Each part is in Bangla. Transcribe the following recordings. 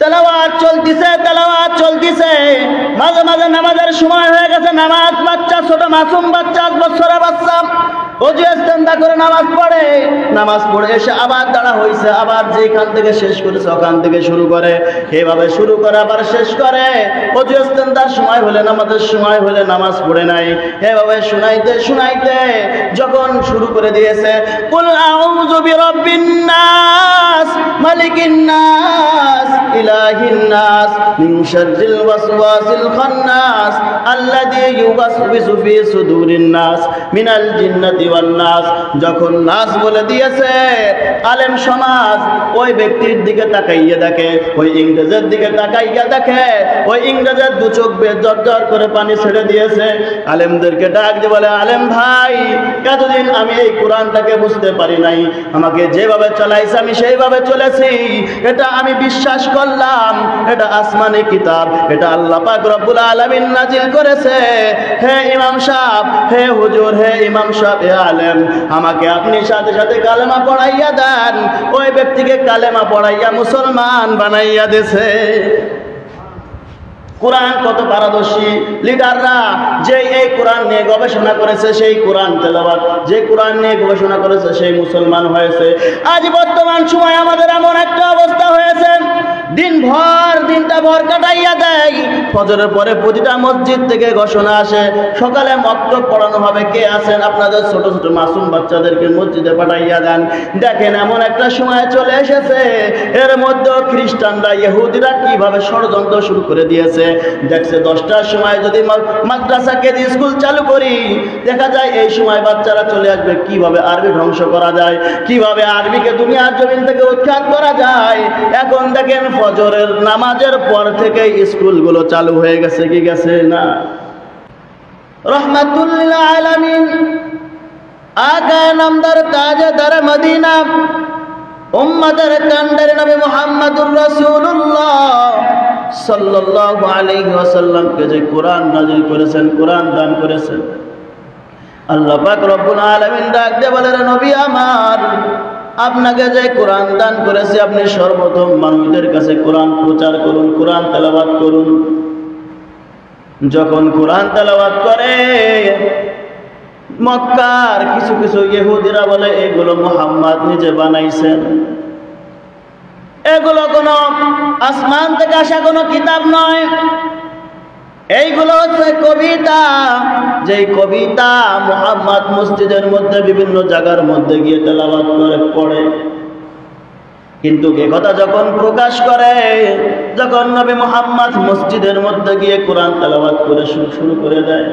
তেলাওয়াত চলতিছে। মাঝে মাঝে নামাজের সময় হয়ে গেছে, নামাজ বাচ্চা, ছোট মাসুম বাচ্চা, 5 বছরের বাচ্চা ওযু ইস্তেঞ্জা করে নামাজ পড়ে এসে আবার দাঁড়া হইছে, আবার যেখান থেকে শেষ করেছে ওখান থেকে শুরু করে, এভাবে শুরু করে আবার শেষ করে। ওযু ইস্তেঞ্জার সময় হলে, নামাজের সময় হলে নামাজ পড়ে নাই, এভাবে শুনাইতে যখন শুরু করে দিয়েছে, কুল আউযু বিরাব্বিন নাস মালিকিন নাস ইলাহিন নাস মিন শাররিল ওয়াসওয়াসিল খান্নাস আল্লাযী ইউওয়াসওয়িসু ফি সুদুরিন নাস মিনাল জিন্নাতি ওয়ান নাস। যখন নাস বলে দিয়েছে, আলেম সমাজ ওই ব্যক্তির দিকে তাকাইয়া দেখে, ওই ইংরেজের দিকে তাকাইয়া দেখে, ওই ইংরেজের দু চোখ বেয়ে জর্জর করে পানি ছেড়ে দিয়েছে। আলেমদেরকে ডাক দিয়ে বলে, আলেম ভাই, এতদিন আমি এই কোরআনটাকে বুঝতে পারি নাই, আমাকে যেভাবে চালাইছে আমি সেইভাবে চলেছি, এটা আমি বিশ্বাস করলাম এটা আসমানি কিতাব, এটা আল্লাহ পাক রব্বুল আলামিন নাজিল করেছে। হে ইমাম সাহেব, হে হুজুর, হে ইমাম সাহেব, হে আলেম, আমাকে আপনি সাথে সাথে কালেমা পড়াইয়া দেন। ওই ব্যক্তিকে কালেমা পড়াইয়া মুসলমান বানাইয়া দিয়েছে। কোরআন কত পারদর্শী লিডাররা, যে এই কোরআন নিয়ে গবেষণা করেছে সেই কোরআন তেলাওয়াত, যে কোরআন নিয়ে গবেষণা করেছে সেই মুসলমান হয়েছে। আজ বর্তমান সময় আমাদের এমন একটা অবস্থা হয়েছে, দিনটা ভর কাটাইয়া দেয়, ফজরের পরে প্রতিটা মসজিদ থেকে ঘোষণা আসে, সকালে মক্তব পড়ানো হবে, কে আছেন আপনাদের ছোট ছোট মাসুম বাচ্চাদেরকে মসজিদে পাঠাইয়া দেন। দেখেন এমন একটা সময় চলে এসেছে, এর মধ্যে খ্রিস্টানরা, ইহুদিরা কিভাবে ষড়যন্ত্র শুরু করে দিয়েছে। দেখছে 10টার সময় যদি মাদ্রাসাকে স্কুল চালু করি, দেখা যায় এই সময় বাচ্চারা চলে আসবে, কিভাবে আরবি ধ্বংস করা যায়, কিভাবে আরবিকে দুনিয়ার জমিন থেকে উৎখাত করা যায়। এখন দেখেন ফজরের নামাজের পর থেকে স্কুলগুলো চালু হয়ে গেছে, কি গেছে না? রহমাতুল লিল আলামিন আকা নামদার তাজদার মদিনা উম্মতের কান্ডার নবী মুহাম্মদুর রাসূলুল্লাহ সাল্লাল্লাহু আলাইহি ওয়াসাল্লামকে যে কোরআন নাযিল করেছেন, কোরআন দান করেছেন, আল্লাহ পাক রব্বুল আলামিন ডাক দিয়ে বলেন, নবী আমার, আপনাকে যে কোরআন দান করেছে, আপনি সর্বপ্রথম মানুষদের কাছে কোরআন প্রচার করুন, কোরআন তেলাওয়াত করুন। যখন কোরআন তেলাওয়াত করে, মক্কার কিছু কিছু ইহুদিরা বলে এগুলো মুহাম্মদ নিজে বানাইছেন, এগুলো কোনো আসমান থেকে আসা কোনো কিতাব নয়, এইগুলো হচ্ছে কবিতা, যেই কবিতা মুহাম্মদ মসজিদের মধ্যে বিভিন্ন জায়গার মধ্যে গিয়ে তেলাওয়াত করে পড়ে। কিন্তু এ কথা যখন প্রকাশ করে, যখন নবী মুহাম্মদ মসজিদের মধ্যে গিয়ে কোরআন তেলাওয়াত করে শুরু করে দেয়,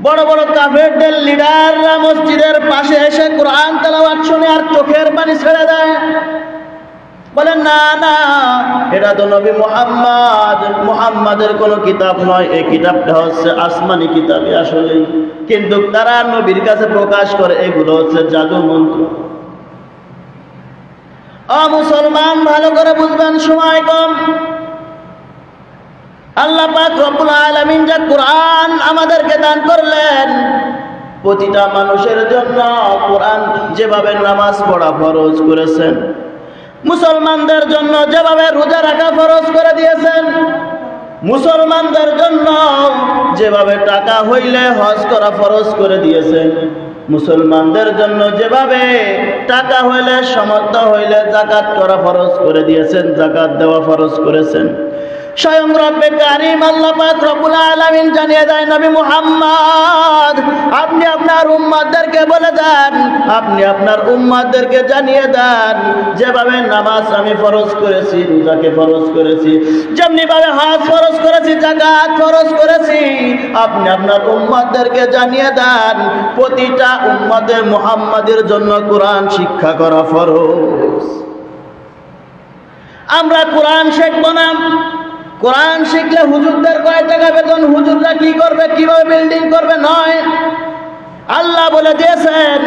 বড় বড় কাফেরদের লিডাররা মসজিদের পাশে এসে কোরআন তেলাওয়াত শুনে আর চোখের পানি ছেড়ে দেয়, বলেন না না, এটা তো নবী মুহাম্মাদের কোনো কিতাব নয়, এই কিতাবটা হচ্ছে আসমানি কিতাবই আসলে। কিন্তু তারা নবীর কাছে প্রকাশ করে এগুলো হচ্ছে জাদু মন্ত্র। মুসলমান ভালো করে বুঝবেন, সময় কম। আল্লাহ পাক রব্বুল আলামিন যে কোরআন আমাদেরকে দান করলেন, প্রতিটা মানুষের জন্য কোরআন যেভাবে নামাজ পড়া ফরজ করেছেন, মুসলমানদের জন্য যেভাবে রোজা রাখা ফরজ করে দিয়েছেন, মুসলমানদের জন্য যেভাবে টাকা হইলে হজ করা ফরজ করে দিয়েছেন, মুসলমানদের জন্য যেভাবে টাকা হইলে, সামর্থ্য হইলে জাকাত করা ফরজ করে দিয়েছেন, জাকাত দেওয়া ফরজ করেছেন। স্বয়ং রব্বে কারীম আল্লাহ পাক রব্বুল আলামিন জানিয়ে দেয়, নবী মুহাম্মদ, আপনি আপনার উম্মতদেরকে বলে দেন, আপনি আপনার উম্মতদেরকে জানিয়ে দেন, যেভাবে নামাজ আমি ফরজ করেছি, রোজাকে ফরজ করেছি, যেমনি ভাবে হজ ফরজ করেছি, যাকাত ফরজ করেছি, আপনি আপনার উম্মতদেরকে জানিয়ে দেন, প্রতিটা উম্মতে মুহাম্মাদের জন্য কোরআন শিক্ষা করা ফরজ। আমরা কোরআন শিখব না, কোরআন শিখলে হুজুরদের কয় টাকা বেতন, হুজুররা কি করবে, কিভাবে বিল্ডিং করবে নয়। আল্লাহ বলে দিয়েছেন,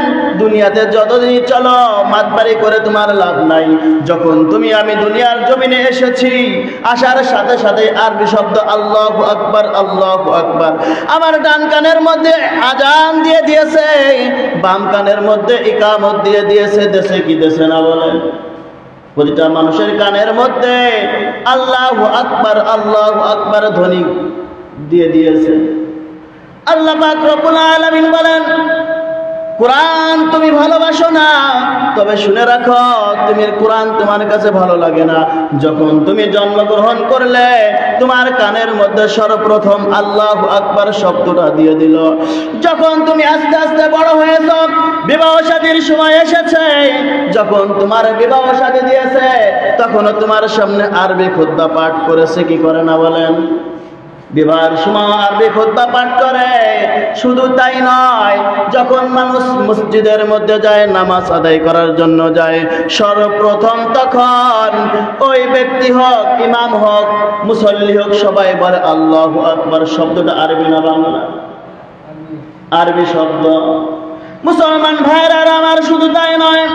দুনিয়াতে যতদিন চলো মাতবাড়ি করে তোমার লাভ নাই। যখন আমি দুনিয়ার জমিনে এসেছি, আসার সাথে সাথে আরবি শব্দ আল্লাহু আকবার, আল্লাহু আকবার আমার ডান কানের মধ্যে আজান দিয়ে দিয়েছে, বাম কানের মধ্যে ইকামত দিয়ে দিয়েছে। দেশে কি দেশে না বলেন? প্রতিটা মানুষের কানের মধ্যে আল্লাহু আকবার ধ্বনি দিয়ে দিয়েছে। আল্লাহ পাক রব্বুল আলামিন বলেন, কোরআন তুমি ভালোবাসো না, তবে শুনে রাখো তুমি কোরআন তোমার কাছে ভালো লাগে না যখন তুমি জন্মগ্রহণ করলে তোমার কানের মধ্যে সর্বপ্রথম আল্লাহু আকবার শব্দটা দিয়ে দিল। যখন তুমি আস্তে আস্তে বড় হয়েছ, বিবাহ শাদীর সময় এসেছে, যখন তোমার বিবাহ শাদী দিয়েছে, তখনও তোমার সামনে আরবি খুতবা পাঠ করেছে কি করে না বলেন? বিবাহের সময় আরবি খুতবা পাঠ করে। শুধু তাই নয়, যখন মানুষ মসজিদের মধ্যে যায় নামাজ আদায় করার জন্য যায়, সর্বপ্রথম তখন ওই ব্যক্তি হোক, ইমাম হোক, মুসল্লি হোক, সবাই বলে আল্লাহু আকবার। শব্দটা আরবি না বাংলা? আরবি শব্দ। মুসলমান ভাইরা আমার, শুধু তাই নয়,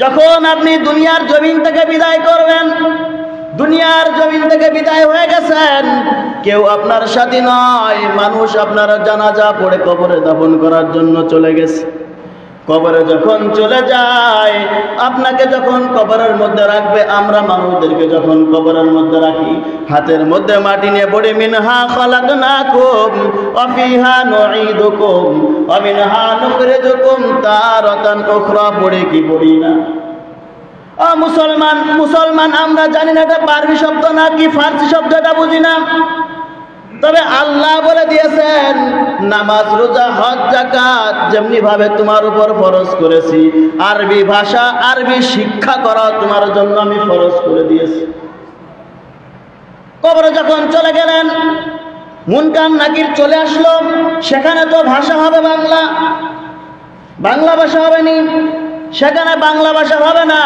যখন আপনি দুনিয়ার জমিন থেকে বিদায় করবেন, দুনিয়ার জমিন থেকে বিদায় হয়ে গেছেন, কেউ আপনার সাথী নয়, মানুষ আপনার জানাজা পড়ে কবরে দাফন করার জন্য চলে গেছে। কবরে যখন চলে যায়, আপনাকে যখন কবরের মধ্যে রাখবে, আমরা মানুষদেরকে যখন কবরের মধ্যে রাখি, হাতের মধ্যে মাটি নিয়ে পড়ি, মিনহা খালাকনাকুম ওয়া ফিহা নুঈদুকুম ওয়া মিনহা নুখরিজুকুম তারাতান উখরা, পড়ে কি পড়ি না? মুসলমান আমরা জানি না এটা আরবি শব্দ না কি ফার্সি শব্দ, এটা বুঝি না। তবে আল্লাহ বলে দিয়েছেন, নামাজ, রোজা, হজ, যাকাত যেমনি ভাবে তোমার উপর ফরজ করেছি, আরবি ভাষা, আরবি শিক্ষা করা তোমার জন্য আমি ফরজ করে দিয়েছি। কবরে যখন চলে গেলেন, মুনকার নাকির চলে আসলো, সেখানে তো ভাষা হবে বাংলা, বাংলা ভাষা হবে নি, সেখানে বাংলা ভাষা হবে না।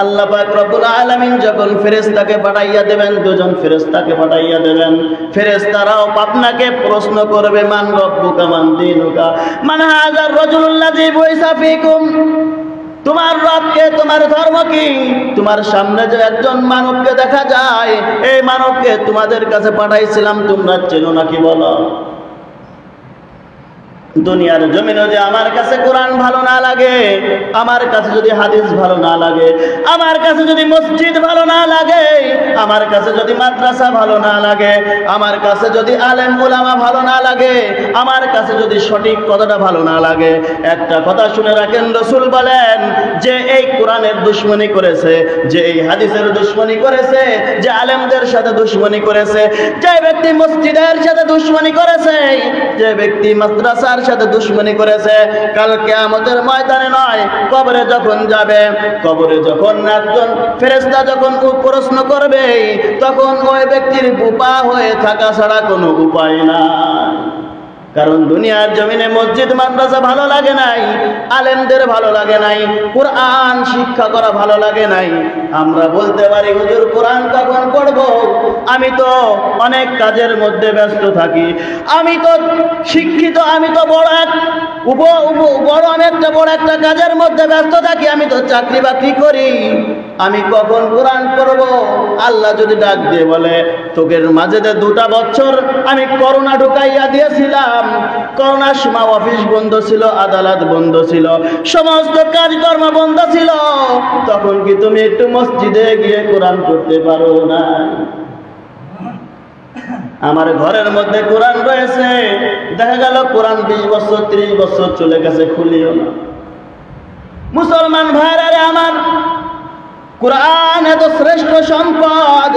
আল্লাহ পাক রব্বুল আলামিন যখন ফেরেশতাকে পাঠাইয়া দেবেন, দুজন ফেরেশতাকে পাঠাইয়া দেবেন, ফেরেশতারাও আপনাকে প্রশ্ন করবে, মান রব্বুকা মান দীনুকা মান হাযার রাজুলুল্লাযী বুইসা ফীকুম, তোমার রবকে, তোমার ধর্ম কি? তোমার সামনে যে একজন মানবকে দেখা যায়, এই মানবকে তোমাদের কাছে পাঠাইছিলাম, তোমরা চেনো নাকি বলো? দুনিয়ার জমিনে যে আমার কাছে কোরআন ভালো না লাগে, আমার কাছে যদি হাদিস ভালো না লাগে, আমার কাছে যদি মসজিদ ভালো না লাগে, আমার কাছে যদি মাদ্রাসা ভালো না লাগে, আমার কাছে যদি আলেম উলামা ভালো না লাগে, আমার কাছে যদি সঠিক কথাটা ভালো না লাগে, একটা কথা শুনে রাখেন, রাসূল বলেন যে এই কোরআনের দুশমনি করেছে, যে এই হাদিসের দুশমনি করেছে, যে আলেমদের সাথে দুশমনি করেছে, যে ব্যক্তি মসজিদের সাথে দুশমনি করেছে, যে ব্যক্তি মাদ্রাসার সাথে দুশমনি করেছে, কাল কিয়ামতের ময়দানে নয়, কবরে যখন যাবে, কবরে যখন একজন ফেরেশতা যখন প্রশ্ন করবে, তখন ওই ব্যক্তির বোপা হয়ে থাকা ছাড়া কোনো উপায় নাই। কারণ দুনিয়ার জমিনে মসজিদ মাদ্রাসা ভালো লাগে নাই, আলেমদের ভালো লাগে নাই, কোরআন শিক্ষা করা ভালো লাগে নাই। আমরা বলতে পারি, হুজুর কোরআন কখন পড়ব? আমি তো অনেক কাজের মধ্যে ব্যস্ত থাকি, আমি তো শিক্ষিত, আমি তো বড় একটা কাজের মধ্যে ব্যস্ত থাকি, আমি তো চাকরি বাকরি করি, আমি কখন কোরআন পড়ব? আল্লাহ যদি ডাক দিয়ে বলে, তোকে মাঝে 2টা বছর আমি করোনা ঢুকাইয়া দিয়েছিলাম, করোনার সময় অফিস বন্ধ ছিল, আদালত বন্ধ ছিল, সমস্ত কাজকর্ম বন্ধ ছিল, তখন কি তুমি একটু মসজিদে গিয়ে কোরআন পড়তে পারো না? আমার ঘরের মধ্যে কোরআন রয়েছে, দেখা গেল কোরআন 20 বছর 30 বছর চলে গেছে, খুলিও না। মুসলমান ভাইরা আমার, কোরআন এত শ্রেষ্ঠ সম্পদ।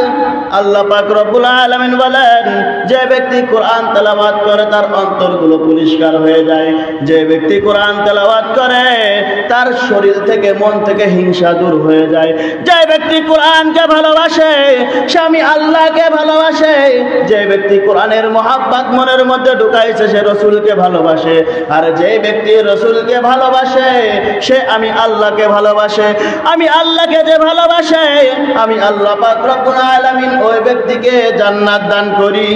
আল্লাহ পাক রব্বুল আলামিন বলেন, যে ব্যক্তি কোরআন তেলাওয়াত করে তার অন্তরগুলো পরিষ্কার হয়ে যায়, যে ব্যক্তি কোরআন তেলাওয়াত করে তার শরীর থেকে, মন থেকে হিংসা দূর হয়ে যায়, যে ব্যক্তি কোরআনকে ভালোবাসে সে আমি আল্লাহকে ভালোবাসে, যে ব্যক্তি কোরআনের মহাব্বত মনের মধ্যে ঢুকাইছে সে রাসূলকে ভালোবাসে, আর যে ব্যক্তি রাসূলকে ভালোবাসে সে আমি আল্লাহকে ভালোবাসে। আমি আল্লাহকে যে ভালোবাসে, আমি আল্লাহ পাক রব্বুল আলামিন ওই ব্যক্তিকে জান্নাত দান করি।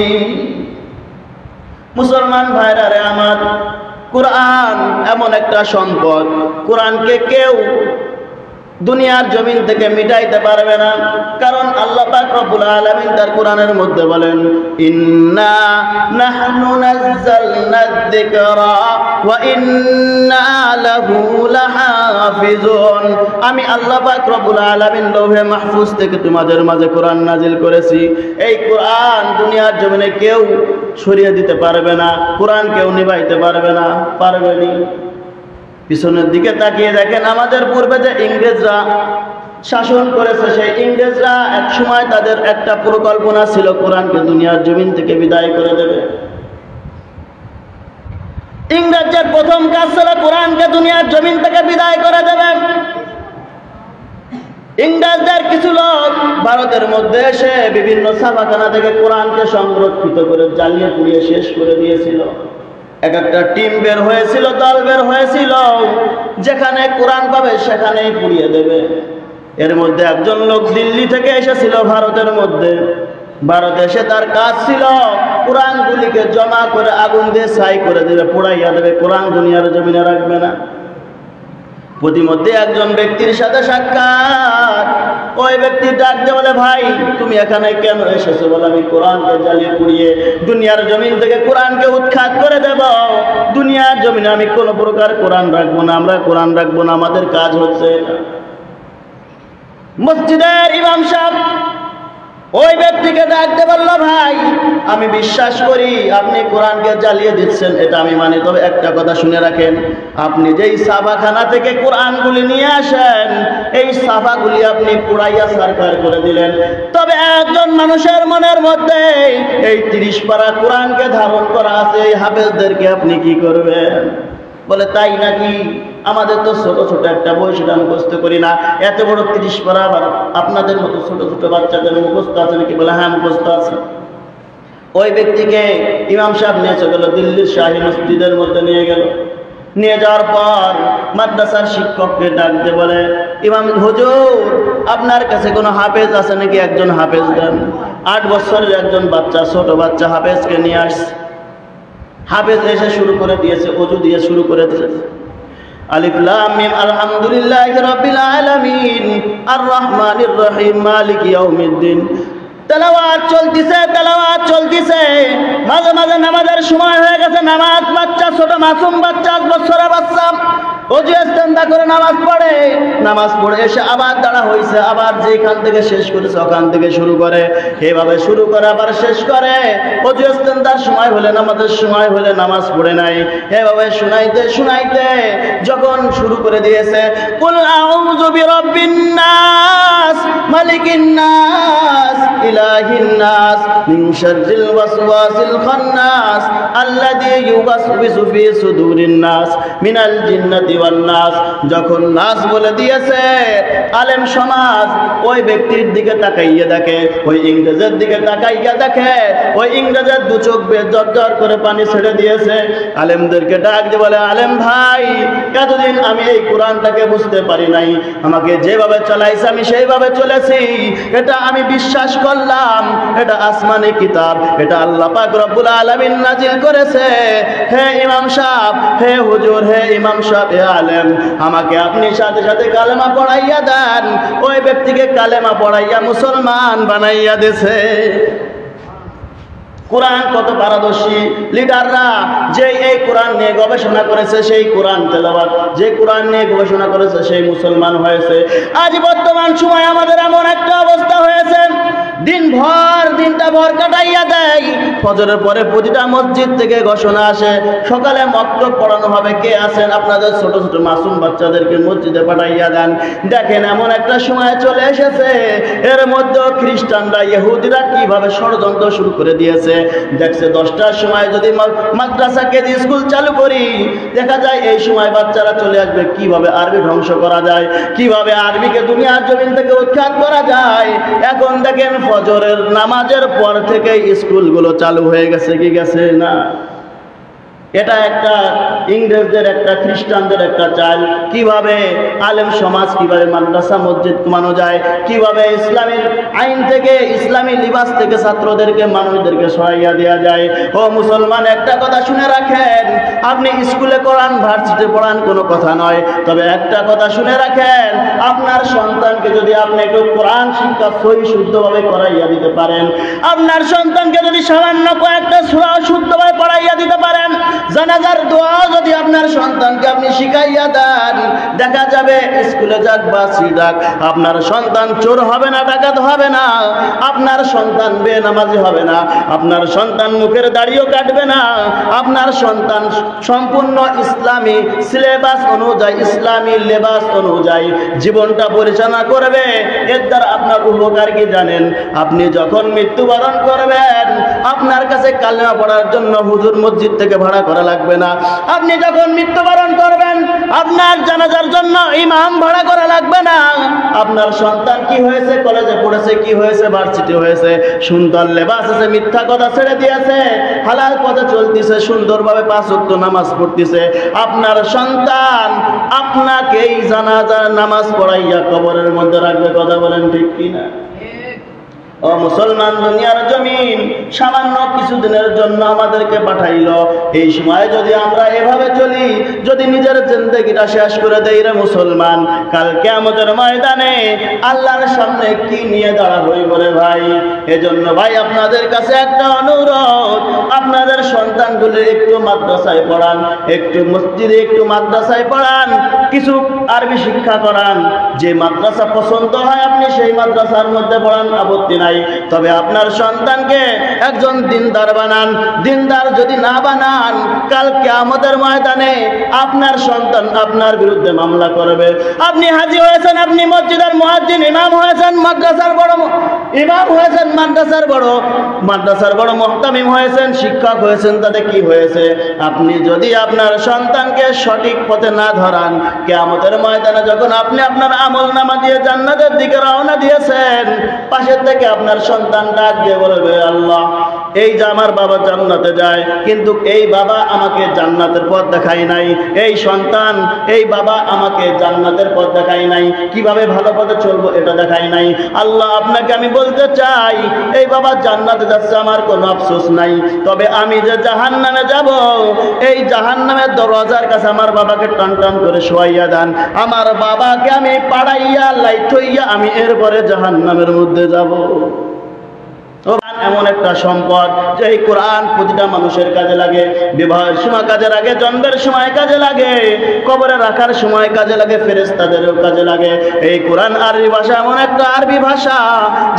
মুসলমান ভাইরা রে আমার, কোরআন এমন একটা সম্পদ, কোরআনকে কেউ দুনিয়ার জমিন থেকে মিটাইতে পারবে না। কারণ আল্লাহ পাক রব্বুল আলামিন তার কোরআনের মধ্যে বলেন, ইন্না নাহনু নাযালনা যিকরা ওয়া ইন্না লাহু লাহাফিজুন। আমি আল্লাহ পাক রব্বুল আলামিন লৌহে মাহফুজ থেকে তোমাদের মাঝে কোরআন নাজিল করেছি। এই কোরআন দুনিয়ার জমিনে কেউ সরিয়ে দিতে পারবে না, কোরআন কেউ নিভাইতে পারবে না, পারবেনি। পিছনের দিকে তাকিয়ে দেখেন, আমাদের পূর্বে যে ইংরেজরা শাসন করেছে, সেই ইংরেজরা এক সময় তাদের একটা পরিকল্পনা ছিল কোরআনকে দুনিয়ার জমিন থেকে বিদায় করে দেবে। ইংরেজদের প্রথম কাজ ছিল কোরআনকে দুনিয়ার জমিন থেকে বিদায় করে দেবে। ইংরেজদের কিছু লোক ভারতের মধ্যে এসে বিভিন্ন ছাপাখানা থেকে কোরআনকে সংরক্ষিত করে জ্বালিয়ে পুড়িয়ে শেষ করে দিয়েছিল। এক একটা টিম বের হয়েছিল, দল বের হয়েছিল, যেখানে কোরআন পাবে সেখানেই পুড়িয়ে দেবে। এর মধ্যে একজন লোক দিল্লি থেকে এসেছিল ভারতের মধ্যে। ভারতে এসে তার কাজ ছিল কোরআনগুলিকে জমা করে আগুন দিয়ে ছাই করে দেবে, পোড়াইয়া দেবে, কোরআন দুনিয়ার জমিনে রাখবে না। প্রতিমধ্যে একজন ব্যক্তির সাথে সাক্ষাৎ। ওই ব্যক্তি ডাকতে বলে, ভাই তুমি এখানে কেন এসেছো? বলে, আমি কোরআনকে জ্বালিয়ে পুড়িয়ে দুনিয়ার জমিন থেকে কোরআনকে উৎখাত করে দেব। দুনিয়ার জমিনে আমি কোনো প্রকার কোরআন রাখবো না, আমরা কোরআন রাখবো না, আমাদের কাজ হচ্ছে। মসজিদের ইমাম সাহেব ওই ব্যক্তিকে ডাকতে বলল, ভাই আমি বিশ্বাস করি আপনি কোরআনকে জ্বালিয়ে দিচ্ছেন, এটা আমি মানি, তবে একটা কথা শুনে রাখেন, আপনি যেই ছাপাখানা থেকে কোরআনগুলি নিয়ে আসেন, এই ছাপাগুলি আপনি পুড়াইয়া সারকার করে দিলেন, তবে একজন মানুষের মনের মধ্যে এই 30 পারা কোরআনকে ধারণ করা আছে, এই হাফেজদেরকে আপনি কি করবেন? বলে, তাই নাকি? আমাদের তো ছোট ছোট একটা বই, সেটা মুখস্থ করি না, এত বড় 30 পারা আবার আপনাদের মতো ছোট ছোট বাচ্চাদের মুখস্থ আছে নাকি? বলে, হ্যাঁ মুখস্থ আছে। ওই ব্যক্তিকে ইমাম সাহেব নিয়ে চলে গেল, দিল্লির শাহী মসজিদের মধ্যে নিয়ে গেল। নিয়ে যাওয়ার পর মাদ্রাসার শিক্ষককে ডাকতে বলে, ইমাম হুজুর আপনার কাছে কোনো হাফেজ আছে নাকি? একজন হাফেজ দেন। 8 বছরের একজন বাচ্চা, ছোট বাচ্চা হাফেজকে নিয়ে আসছে। হাফেজ এসে শুরু করে দিয়েছে, ওযু দিয়ে শুরু করে দিয়েছে, আলিফ লাম মিম আলহামদুলিল্লাহি রাব্বিল আলামিন আর রহমানির রহিম মালিকি ইয়াউমিদ্দিন। তেলাওয়াত চলতিছে। মাঝে মাঝে নামাজের সময় হয়ে গেছে, নামাজ বাচ্চা, ছোট মাসুম বাচ্চা, 8 বছরের বাচ্চা ওযু ইস্তেনজা করে নামাজ পড়ে। নামাজ পড়ে এসে আবার দাঁড়া হয়েছে, আবার যেখান থেকে শেষ করেছে ওখান থেকে শুরু করে, এভাবে শুরু করে আবার শেষ করে। ওযু ইস্তেনজার সময় হলে, নামাজের সময় হলে নামাজ পড়ে নাই। এভাবে শুনাইতে যখন শুরু করে দিয়েছে, কুল আউযু বিরাব্বিন নাস মালিকিন নাস ইলাহিন নাস মিন শাররিল ওয়াসওয়াসিল খান্নাস আল্লাযী ইউওয়াসওয়িসু ফি সুদুরিন নাস মিনাল জিন্নাতি ওয়ান নাস। যখন নাস বলে দিয়েছে, আলেম সমাজ ওই ব্যক্তির দিকে তাকাইয়া দেখে, ওই ইংরেজের দিকে তাকাইয়া দেখে, ওই ইংরেজের 2 চোখ বেয়ে জর্জর করে পানি ছেড়ে দিয়েছে। আলেমদেরকে ডাক দিয়ে বলে, আলেম ভাই এতদিন আমি এই কোরআনটাকে বুঝতে পারি নাই, আমাকে যেভাবে চালাইছে আমি সেইভাবে চলেছি, এটা আমি বিশ্বাস করলাম এটা আসমানি কিতাব, এটা আল্লাহ পাক রব্বুল আলামিন নাজিল করেছে। হে ইমাম সাহেব, হে হুজুর, হে ইমাম সাহেব, হে আলেম, আমাকে আপনি সাথে সাথে কালেমা পড়াইয়া দেন। ওই ব্যক্তিকে কালেমা পড়াইয়া মুসলমান বানাইয়া দিয়েছে। কোরআন কত পারদর্শী লিডাররা, যে এই কোরআন নিয়ে গবেষণা করেছে সেই কোরআন তেলাওয়াত, যে কোরআন নিয়ে গবেষণা করেছে সেই মুসলমান হয়েছে। আজ বর্তমান সময় আমাদের এমন একটা অবস্থা হয়েছে, দিনটা ভর কাটাইয়া দেয়। ফজরের পরে প্রতিটা মসজিদ থেকে ঘোষণা আসে, সকালে মক্তব পড়ানো হবে, কে আছেন আপনাদের ছোট ছোট মাসুম বাচ্চাদেরকে মসজিদে পাঠাইয়া দেন। দেখেন এমন একটা সময় চলে এসেছে, এর মধ্যে খ্রিস্টানরা, ইহুদিরা কিভাবে ষড়যন্ত্র শুরু করে দিয়েছে। দেখছে 10টার সময় যদি মাদ্রাসা কেজি স্কুল চালু করি, দেখা যায় এই সময় বাচ্চারা চলে আসবে, কিভাবে আরবি ধ্বংস করা যায়, কিভাবে আরবিকে দুনিয়ার জমিন থেকে উৎখাত করা যায়। এখন দেখেন ফজরের নামাজের পর থেকে স্কুলগুলো চালু হয়ে গেছে কি গেছে না? এটা একটা ইংরেজদের, একটা খ্রিস্টানদের একটা চাল। কিভাবে আলেম সমাজ, কিভাবে মাদ্রাসা মসজিদ কমানো যায়, কিভাবে ইসলামের আইন থেকে, ইসলামী লিবাস থেকে ছাত্রদেরকে, মানুষদেরকে সরাইয়া দেওয়া যায়। ও মুসলমান, একটা কথা শুনে রাখেন, আপনি স্কুলে পড়ান, ভার্সিটি পড়ান, কোনো কথা নয়, তবে একটা কথা শুনে রাখেন, আপনার সন্তানকে যদি আপনি একটু কোরআন শিক্ষা সহি শুদ্ধভাবে করাইয়া দিতে পারেন, আপনার সন্তানকে যদি সামান্য কয়েকটা সূরা শুদ্ধভাবে পড়াইয়া দিতে পারেন, জানাজার দোয়া যদি আপনার সন্তানকে আপনি শিখাইয়া দেন, দেখা যাবে স্কুলে যাক বা যাক, আপনার সন্তান চোর হবে না, ডাকাত হবে না, আপনার সন্তান বেনামাজি হবে না, আপনার সন্তান মুখের দাড়িও কাটবে না, আপনার সন্তান সম্পূর্ণ ইসলামী সিলেবাস অনুযায়ী, ইসলামী লেবাস অনুযায়ী জীবনটা পরিচালনা করবে। এর দ্বারা আপনার উপকার কি জানেন? আপনি যখন মৃত্যুবরণ করবেন, আপনার কাছে কালেমা পড়ার জন্য হুজুর মসজিদ থেকে ভাড়া করা লাগবে না। আপনি যখন মৃত্যুবরণ করবেন, আপনার জানাজার জন্য ইমাম ভাড়া করা লাগবে না। আপনার সন্তান কি হয়েছে, কলেজে পড়েছে, কি হয়েছে, ভার্সিটি হয়েছে, সুন্দর লেবাস আছে, মিথ্যা কথা ছেড়ে দিয়েছে, হালাল পথে চলতেছে, সুন্দরভাবে 5 ওয়াক্ত নামাজ পড়তেছে, আপনার সন্তান আপনাকেই জানাজার নামাজ পড়াইয়া কবরের মধ্যে রাখবে। কথা বলেন ঠিক কিনা? ও মুসলমান, দুনিয়ার জমিন সামান্য কিছুদিনের জন্য আমাদেরকে পাঠাইলো। এই সময় যদি আমরা এভাবে চলি, যদি নিজের জিন্দেগিটা শেষ করে দেই রে মুসলমান, কাল কিয়ামতের ময়দানে আল্লাহর সামনে কি নিয়ে দাঁড়াবো বলে ভাই? এজন্য ভাই আপনাদের কাছে একটা অনুরোধ, আপনাদের সন্তানগুলো একটু মাদ্রাসায় পড়ান, একটু মসজিদে, একটু মাদ্রাসায় পড়ান, কিছু আরবি শিক্ষা করান। যে মাদ্রাসা পছন্দ হয় আপনি সেই মাদ্রাসার মধ্যে পড়ান, আপত্তি নাই। তবে আপনার সন্তানকে একজন দিনদার বানান। দিনদার যদি না বানান, কাল কিয়ামতের ময়দানে আপনার সন্তান আপনার বিরুদ্ধে মামলা করবে। আপনি হাজী হয়েছেন, আপনি মসজিদের মুয়াজ্জিন, ইমাম হয়েছেন, মাদ্রাসার বড় ইমাম হয়েছেন, মাদ্রাসার বড় মুহতামিম হয়েছেন, শিক্ষক হয়েছেন, তাতে কি হয়েছে? আপনি যদি আপনার সন্তানকে সঠিক পথে না ধরান, কিয়ামতের ময়দানে যখন আপনি আপনার আমলনামা দিয়ে জান্নাতের দিকে রওনা দিয়েছেন, পাশের থেকে আপনার সন্তান ডাক দিয়ে বলবে, আল্লাহ, এই যে আমার বাবা জান্নাতে যায়, কিন্তু এই বাবা আমাকে জান্নাতের পথ দেখায় নাই। এই সন্তান, এই বাবা আমাকে জান্নাতের পথ দেখায় নাই, কিভাবে ভালো পথে চলবো এটা দেখায় নাই। আল্লাহ, আপনাকে আমি বলতে চাই, এই বাবা জান্নাতে যাচ্ছে, আমার কোনো আফসোস নাই, তবে আমি যে জাহান্নামে যাব, এই জাহান্নামের দরজার কাছে আমার বাবাকে টান টান করে শোয়াইয়া দেন। আমার বাবাকে আমি পাড়াইয়া লাইটইয়া আমি এরপরে জাহান্নামের মধ্যে যাব। এমন একটা সম্পদ যে এই কোরআন প্রতিটা মানুষের কাজে লাগে। বিবাহের সময় কাজে লাগে, জন্মের সময় কাজে লাগে, কবরে রাখার সময় কাজে লাগে, ফেরেশতাদেরও কাজে লাগে। এই কোরআন আরবি ভাষা, এমন একটা আরবি ভাষা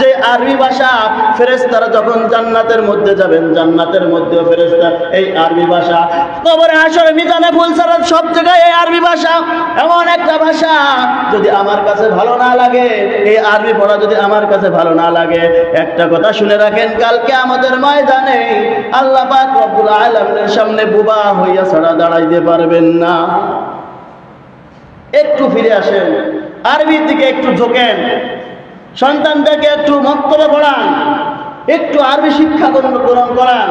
যে আরবি ভাষা ফেরেশতারা যখন জান্নাতের মধ্যে যাবেন, জান্নাতের মধ্যেও ফেরেশতা এই আরবি ভাষা। কবরে, হাসরে, মিজানে, ফুলসিরাত সব জায়গায় এই আরবি ভাষা। এমন একটা ভাষা যদি আমার কাছে ভালো না লাগে, এই আরবি পড়া যদি আমার কাছে ভালো না লাগে, একটা কথা শুনে রাখেন, কাল কিয়ামতের ময়দানে আল্লাহ পাক রব্বুল আলামিনের সামনে বোবা হইয়া ছাড়া দাঁড়াইতে পারবেন না। একটু ফিরে আসেন, আরবির দিকে একটু ঝোঁকেন, সন্তানদেরকে একটু মক্তবে পড়ান, একটু আরবি শিক্ষা গ্রহণ করান।